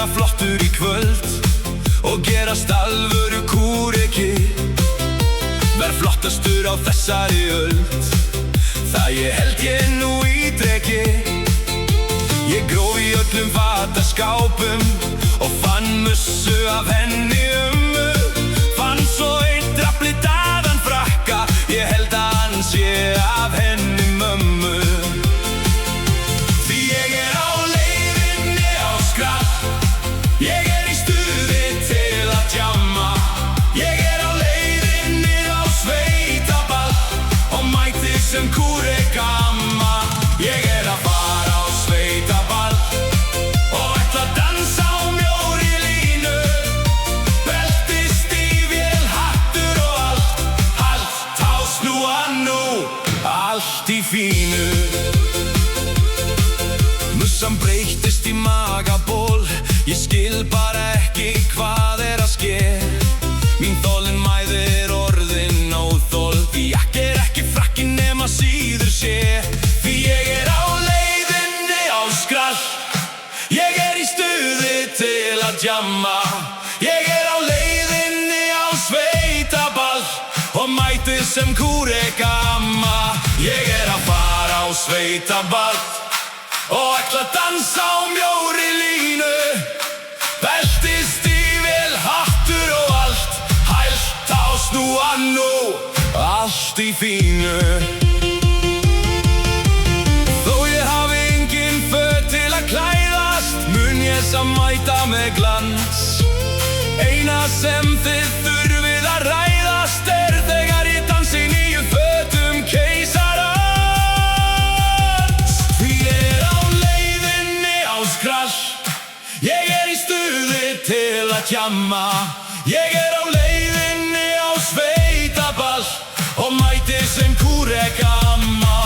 vera flottur í kvöld og gerast alvöru kúreki. Verð flottastur á þessari öld, það ég held ég nú ítreki. Ég gróf í öllum fataskápum og fann mussu af henni fann svo einn draflitaðan frakka, ég held að hann sé af henni mömmu. Því ég á leiðinni á skrall, ég í stuði til að djamma. Ég á leiðinni á sveitaball og mæti sem kúrekamma. Ég að fara á sveitaball og ætla að dansa á mjóri línu. Beltistífél, hattur og allt, halt á snúa nú, allt í fínu. Mussan breyttist í magaból, ég skil bara ekki hvað að ske. Mín þolinmæði orðin óþol, því ekki frakki nema síður sé. Því ég á leiðinni á skrall, ég í stuði til að djamma. Ég á leiðinni á sveitaball og mæti sem kúrekamma. Ég að fara á sveitaball og ætla að dansa á mjóri línu. Beltistífél, hattur og allt, hælt á snúa nú, allt í fínu. Þó ég hafi engin föt til að klæðast, mun ég samt mæta með glans. Eina sem þið þurfið að ræðast þegar ég dansi í nýju fötum keisarans. Því ég á leiðinni á skrall, ég í stuði til að djamma. Ég á leiðinni á sveitaball og mæti sem kúrekamma.